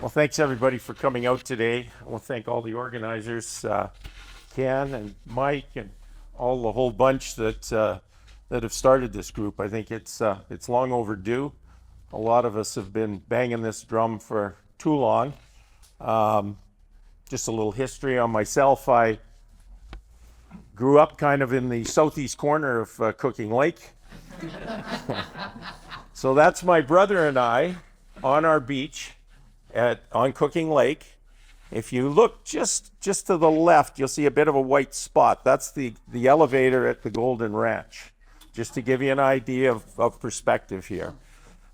Well, thanks everybody for coming out today. I want to thank all the organizers, Ken and Mike and all the whole bunch that have started this group. I think it's long overdue. A lot of us have been banging this drum for too long. Just a little history on myself. I grew up kind of in the southeast corner of Cooking Lake. So that's my brother and I on our beach on Cooking Lake. If you look just to the left, you'll see a bit of a white spot. That's the elevator at the Golden Ranch, just to give you an idea of perspective here.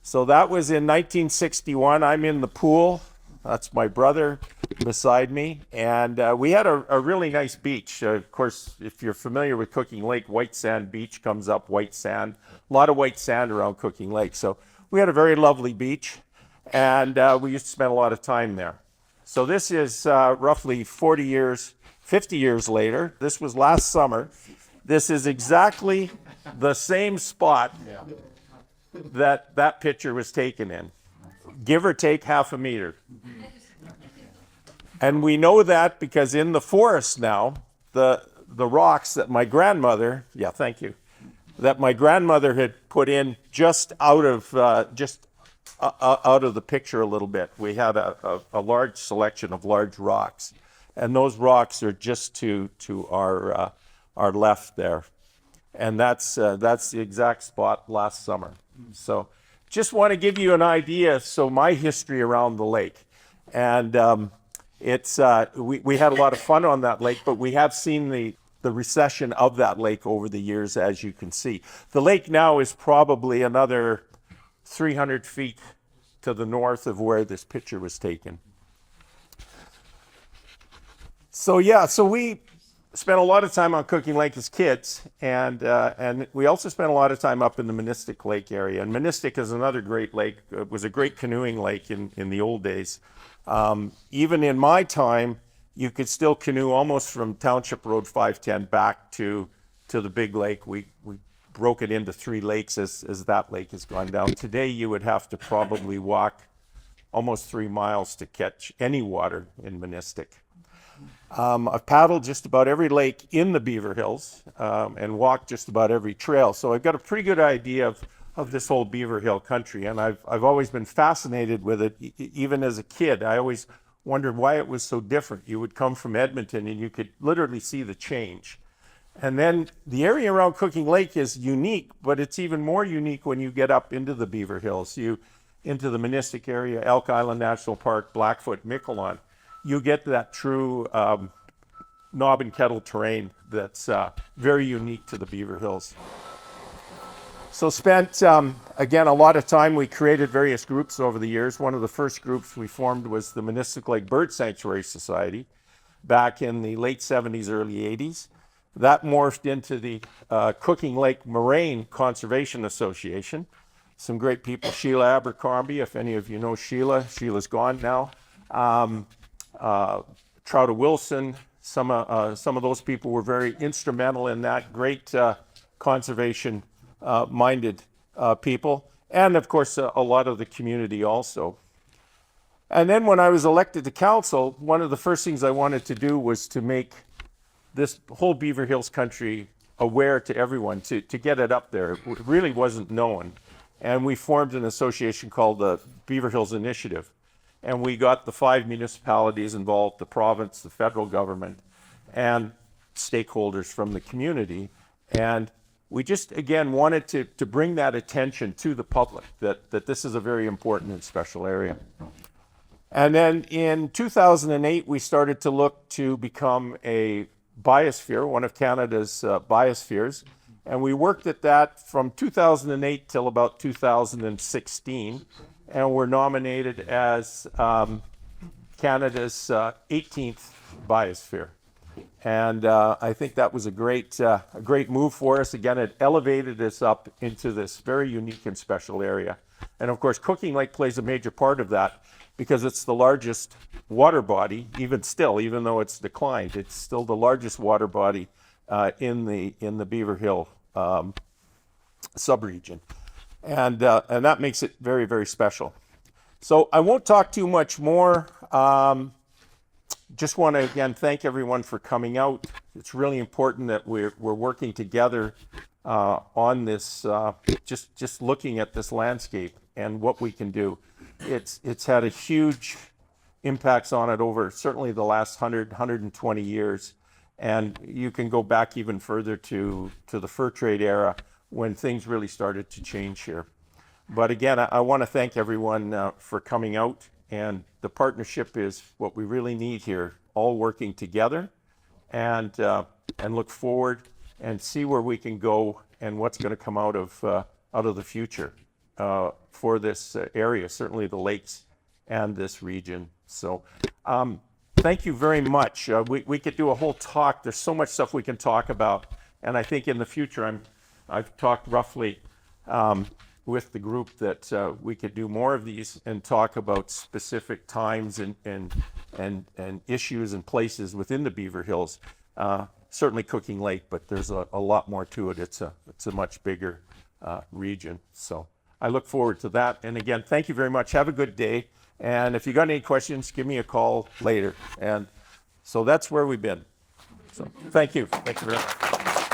So that was in 1961. I'm in the pool. That's my brother beside me. And we had a really nice beach. Of course, if you're familiar with Cooking Lake, white sand beach comes up, white sand. A lot of white sand around Cooking Lake. So we had a very lovely beach. And we used to spend a lot of time there. So this is roughly 50 years later. This was last summer. This is exactly the same spot that picture was taken in, give or take half a meter. And we know that because in the forest now, the rocks that my grandmother, that my grandmother had put in just out of the picture a little bit. We had a large selection of large rocks, and those rocks are just to our left there, and that's the exact spot last summer. So, just want to give you an idea. So my history around the lake, and we had a lot of fun on that lake, but we have seen the recession of that lake over the years, as you can see. The lake now is probably another 300 feet to the north of where this picture was taken. So we spent a lot of time on Cooking Lake as kids, and we also spent a lot of time up in the Manistic Lake area. And Manistic is another great lake. It was a great canoeing lake in the old days. Even in my time, you could still canoe almost from Township Road 510 back to the big lake. We broke it into 3 lakes as that lake has gone down. Today, you would have to probably walk almost 3 miles to catch any water in Manistic. I've paddled just about every lake in the BeaverHills and walked just about every trail. So I've got a pretty good idea of this whole Beaver Hill country, and I've always been fascinated with it. Even as a kid, I always wondered why it was so different. You would come from Edmonton and you could literally see the change. And then the area around Cooking Lake is unique, but it's even more unique when you get up into the Beaver Hills, into the Manistic area, Elk Island National Park, Blackfoot, Miquelon. You get that true knob and kettle terrain that's very unique to the Beaver Hills. So spent, again, a lot of time. We created various groups over the years. One of the first groups we formed was the Manistic Lake Bird Sanctuary Society back in the late 70s, early 80s. That morphed into the Cooking Lake Moraine Conservation Association. Some great people, Sheila Abercrombie, if any of you know Sheila. Sheila's gone now. Trouta Wilson, some of those people were very instrumental in that. Great conservation minded people, and of course a lot of the community also. And then when I was elected to council, one of the first things I wanted to do was to make this whole Beaver Hills country aware to everyone, to get it up there. It really wasn't known. And we formed an association called the Beaver Hills Initiative. And we got the 5 municipalities involved, the province, the federal government, and stakeholders from the community. And we just, again, wanted to bring that attention to the public, that this is a very important and special area. And then in 2008, we started to look to become a biosphere, one of Canada's biospheres. And we worked at that from 2008 till about 2016. And were nominated as Canada's 18th biosphere. And I think that was a great move for us. Again, it elevated us up into this very unique and special area. And of course, Cooking Lake plays a major part of that because it's the largest water body, even though it's declined, it's still the largest water body in the Beaver Hill subregion. And that makes it very, very special. So I won't talk too much more. Just want to again thank everyone for coming out. It's really important that we're working together on this, just looking at this landscape and what we can do. It's had a huge impacts on it over certainly the last 120 years. And you can go back even further to the fur trade era when things really started to change here. But again, I want to thank everyone for coming out, and the partnership is what we really need here, all working together and look forward and see where we can go and what's going to come out of the future for this area, certainly the lakes and this region. So thank you very much. We could do a whole talk. There's so much stuff we can talk about. And I think in the future, I've talked roughly with the group that we could do more of these and talk about specific times and issues and places within the BeaverHills. Certainly Cooking Lake, but there's a lot more to it. It's a much bigger region. So I look forward to that. And again, thank you very much. Have a good day. And if you got any questions, give me a call later. And so that's where we've been. So thank you. Thank you very much.